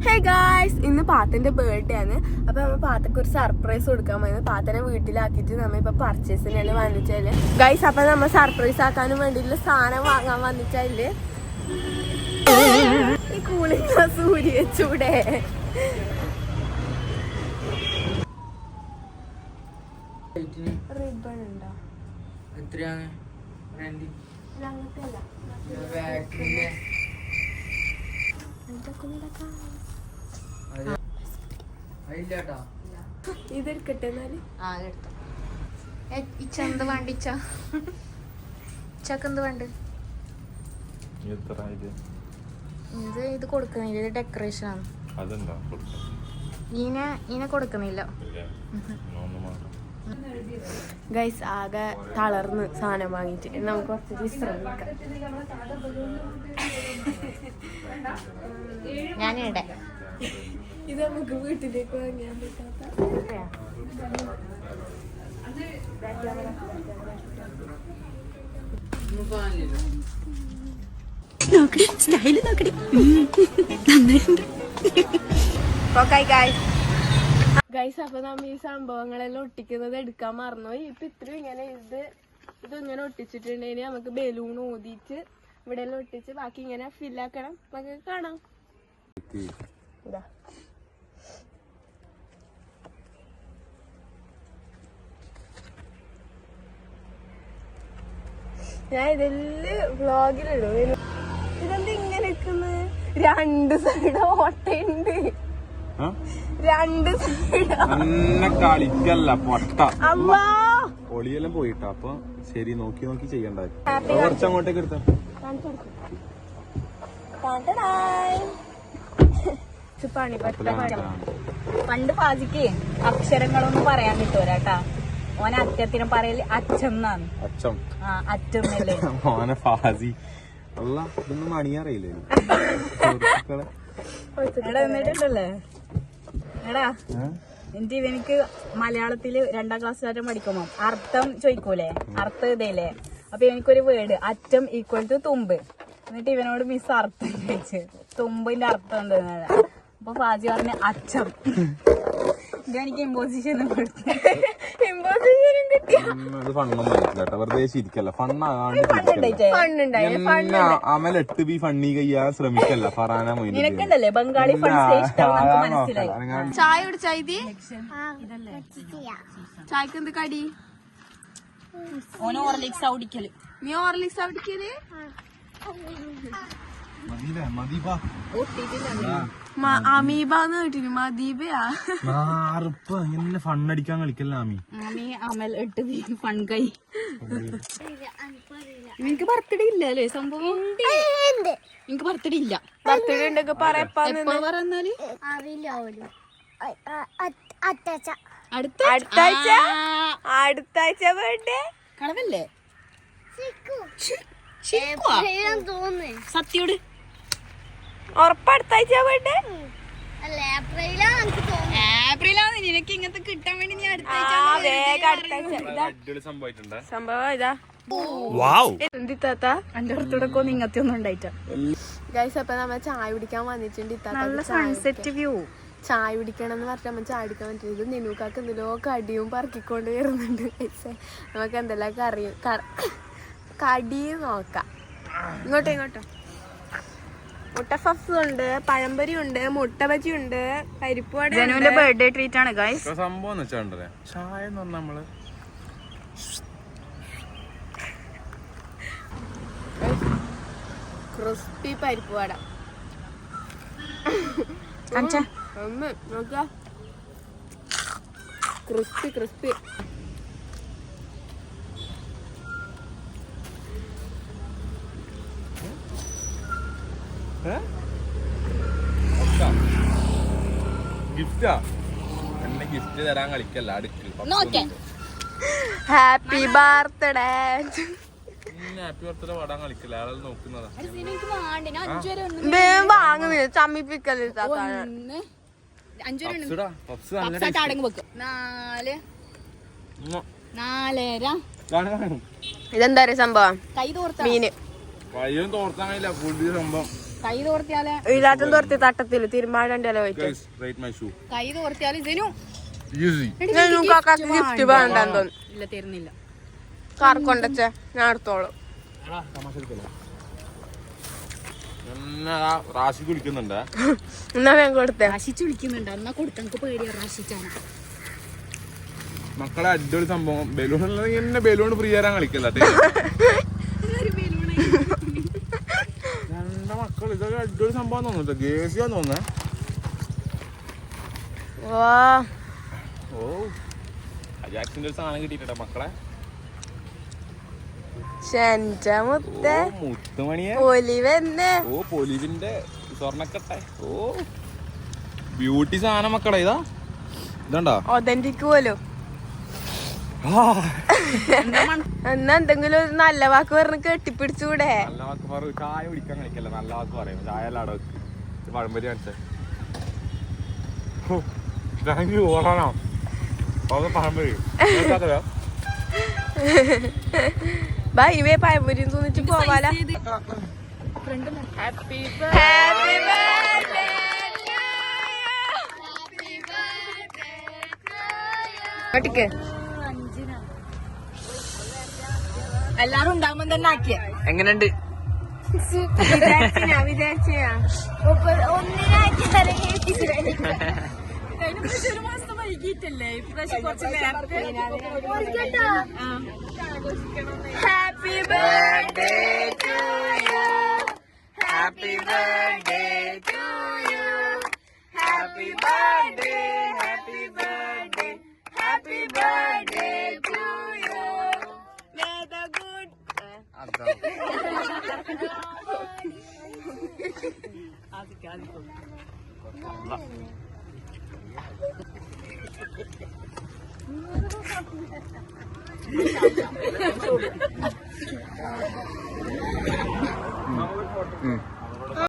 Hey guys, ഇന്ന് പാത്തന്റെ birthday ആണ്. അപ്പൊ നമ്മൾ പാത്തക്ക് ഒരു സർപ്രൈസ് കൊടുക്കാൻ പോയത്. പാത്തനെ വീട്ടിലാക്കിയിട്ട് നമ്മ ഇപ്പൊ പർച്ചേസിന് വന്നിച്ചാല് ഗായ്സ്. അപ്പൊ നമ്മൾ സർപ്രൈസ് ആക്കാനും വേണ്ടിയിട്ടുള്ള സാധനം വാങ്ങാൻ വന്നിച്ചാല് ഈ കൂളിംഗ് ഗ്ലാസ് ഊരി വെച്ചൂടെ. റിബൺ ഉണ്ടോ? അങ്ങനത്തെ അല്ല, ഇതെടുക്കട്ടെ എന്നാല്. ഇച്ചെന്ത് വേണ്ടിച്ച ഇച്ചക്കെന്ത് വേണ്ട? ഇത് കൊടുക്കുന്നില്ല, ഇത് ഡെക്കറേഷൻ ആണ്. ഈനെ കൊടുക്കുന്നില്ല ഗൈസ്. ആകെ തളർന്ന് സാധനം വാങ്ങിട്ട് നമുക്ക് കുറച്ച് വിശ്രമിക്കാം. ഞാനിടെ ഇത് നമുക്ക് വീട്ടിലേക്ക് വാങ്ങിയാൻ പറ്റാത്ത ഗൈസ്. അപ്പൊ നമ്മ ഈ സംഭവങ്ങളെല്ലാം ഒട്ടിക്കുന്നത് എടുക്കാൻ മറന്നുപോയി. ഇപ്പൊ ഇത്രയും ഇങ്ങനെ ഇതിങ്ങനെ ഒട്ടിച്ചിട്ടുണ്ടെങ്കിൽ നമുക്ക് ബലൂൺ ഊതിച്ച് ഇവിടെ എല്ലാം ഒട്ടിച്ച് ബാക്കി ഇങ്ങനെ ഫില്ലാക്കണം. നമുക്ക് കാണാം. ഇതാ ഞാൻ ഇതെല്ലാം വ്ളോഗിലിടും. ഇതെന്താ ഇങ്ങനെ നിക്കുന്നത്? രണ്ട് സൈഡ് ഓട്ടയുണ്ട്, രണ്ട് സൈഡ് കളിക്കല്ല പൊട്ട അമ്മ ഒളിയെല്ലാം പോയിട്ടാ. അപ്പൊ ശരി, നോക്കി നോക്കി ചെയ്യണ്ടായിരുന്നു. കുറച്ചങ്ങോട്ടേക്ക് എടുത്ത പണ്ട് പാജിക്ക് അക്ഷരങ്ങളൊന്നും പറയാൻ കിട്ടൂരാട്ടാ. ഓനെ അറ്റത്തിനും പറയല് അച്ഛന്നാണ്. അച്ഛന്നല്ലേ ഓനെ ഫാസി അല്ല, ഇതൊന്നും മണിയറിയില്ലേ? എടാ എന്നിട്ടുണ്ടല്ലേ എടാ, എന്നിട്ട് ഇവനിക്ക് മലയാളത്തില് 2ാം ക്ലാസ് വരെ പഠിക്കുമ്പോ അർത്ഥം ചോദിക്കൂലേ, അർത്ഥം ഇതേലേ. അപ്പൊ എനിക്കൊരു വേർഡ് അറ്റം ഈക്വൽ ടു തുമ്പ്. എന്നിട്ട് ഇവനോട് മിസ് അർത്ഥം ചോദിച്ചു, തുമ്പിന്റെ അർത്ഥം എന്താ? അപ്പൊ ഫാജി പറഞ്ഞ അച്ഛം. എനിക്ക് ഇമ്പോസിഷനും കൊടുത്തു. ഇമ്പോസിഷനും കിട്ടിയ വെറുതെ ചിരിക്കല്ല, അമലെട്ട് ബി ഫണ്ണി കയ്യാൻ ശ്രമിക്കല്ല. ഫറാന നിനക്കുണ്ടല്ലേ ബംഗാളി മനസ്സിലായി. ചായ കുടിച്ചാ? ചായക്ക് എന്ത് കടി? ഓന് ഓർലിക്സ് ഔടിക്കല്. നീ ഓർലിക്സ് ഔടിക്കല്? അമീബാന്ന് കേട്ടിന്. മദീബയാ? ഇങ്ങനെ ഫണ്ണടിക്കാൻ കളിക്കല്ല ആമി. അമൽ 8 ഫൺ കൈ. നിനക്ക് ബർത്ത്ഡേ ഇല്ല അല്ലേ? സംഭവം നിനക്ക് ബർത്ത്ഡേ ഇല്ല. ബർത്ത്ഡേ ഉണ്ടൊക്കെ പറയാല് അടുത്ത ആഴ്ച ബർത്ത്ഡേ. കളവല്ലേ സത്യോട്? ഉറപ്പ് അടുത്ത ആഴ്ച ബർത്ത്ഡേ? ഏപ്രിലാണ്. നിനക്ക് ഇങ്ങനത്തെ കിട്ടാൻ വേണ്ടി നീ അടുത്ത സംഭവം ഇതാ. എന്റെ അടുത്തൂടെ ഇങ്ങനത്തെ ഒന്നും ഉണ്ടായിട്ടാ. ഗൈസ്, അപ്പൊ നമ്മ ചായ കുടിക്കാൻ വന്നിട്ടുണ്ട്. നല്ല സൺസെറ്റ് വ്യൂ. ചായ കുടിക്കണം എന്ന് പറഞ്ഞാൽ നമ്മൾ ചായ കുടിക്കാൻ പറ്റില്ല. ഇത് നിനക്കാക്ക് എന്തെല്ലോ കടിയും പറക്കിക്കൊണ്ട് വരുന്നുണ്ട്. നമുക്ക് എന്തെല്ലാം കടി നോക്കാം. ഇങ്ങോട്ടോ. മുട്ട പഫ്സ് ഉണ്ട്, പഴംപൊരി ഉണ്ട്, മുട്ട ബജി ഉണ്ട്, പരിപ്പുവട. ജനുവിന്റെ ബർത്ത്ഡേ ട്രീറ്റ് ആണ് ഗൈസ്. സംഭവം എന്ന് വെച്ചാൽ ചായ എന്ന് പറഞ്ഞാൽ നമ്മള് ക്രിസ്പി പരിപ്പുവട. നോക്ക, ക്രിസ്പി. ഗിഫ്റ്റാ? എന്നെ ഗിഫ്റ്റ് തരാൻ കളിക്കല്ല. അടുക്ക് ഹാപ്പി ബർത്ത്ഡേ. ഹാപ്പി ബർത്ത്ഡേ പാടാൻ കളിക്കില്ല. ആളെ നോക്കുന്നതാ. വാങ്ങുന്നില്ല, ചമ്മിപ്പിക്കല്. ഇതെന്താ സംഭവം? കൈ തോർത്ത മീന് കയ്യും തോർത്താൻ കഴിയില്ല. ഫുഡ് സംഭവം കൈ തോർത്തിയാലേ ഇതിലാറ്റം തോർത്തി തട്ടത്തില് തിരുമാടണ്ടല്ലോ പോയിട്ട് Guys, rate my shoe. കൈ തോർത്തിയാല് ഇതിനു Easy. ഗിഫ്റ്റ് വേണ്ടെന്ന് തോന്നുന്നു. ഇല്ല തരുന്നില്ല. കാർ കൊണ്ടച്ചേ ഞാൻ എടുത്തോളും. റാശി കുളിക്കുന്നുണ്ട്. എന്നാ വേഗം കൊടുത്തേ. റാശിച്ച് വിളിക്കുന്നുണ്ട്. എന്നാ കൊടുക്കാൻ എനിക്ക് പേടിയാ റാശിച്ചാണ്. മക്കളെ അടിപൊളി സംഭവം. ബലൂൺ എന്നെ ബലൂൺ ഫ്രീ തരാൻ കളിക്കല്ല. രണ്ട മക്കൾ ഇതൊക്കെ അടിപൊളി സംഭവം തോന്നുന്നു. ഗേസിയാന്ന് തോന്നുന്നേ. വാ ഓ അജാക്സിന്റെ ഒരു സാധനം കിട്ടിയിട്ടാ മക്കളെ. മുത്തേ മുത്തുമണിയെ. ഒലിവെന്നെ. ഓ പൊലിവിന്റെ സ്വർണ്ണക്കട്ടെ. ഓ ബ്യൂട്ടി സാധനം മക്കളെ. ഇതാണ്ടോ ഒതന്റിക്ക് പോലും. എന്നാ എന്തെങ്കിലും ഒരു നല്ല വാക്ക് പറഞ്ഞ് കെട്ടിപ്പിടിച്ചൂടെ? നല്ല വാക്ക് പറ. ചായ കുടിക്കാൻ കളിക്കല്ല. നല്ല വാക്ക് പറയും. ചായ എല്ലാം അവിടെ വെക്ക്. പഴംപൊരി കാണിച്ചേ. Thank you. ഓടാണോ പഴംപൊരി ബാ ഇവയെ പഴംപൊരിയും തോന്നിച്ച് പോവാല. ഹാപ്പി ബർത്ത്ഡേ എല്ലാരും ഉണ്ടാകുമ്പോ തന്നെ ആക്കിയ എങ്ങനെയുണ്ട്? ഒരു മാസം വൈകിട്ടല്ലേ ഇപ്രാവശ്യം കുറച്ച് നേരത്തെ. Happy birthday to you. Happy birthday to you. Happy birthday. Happy birthday. Happy birthday to you. May the good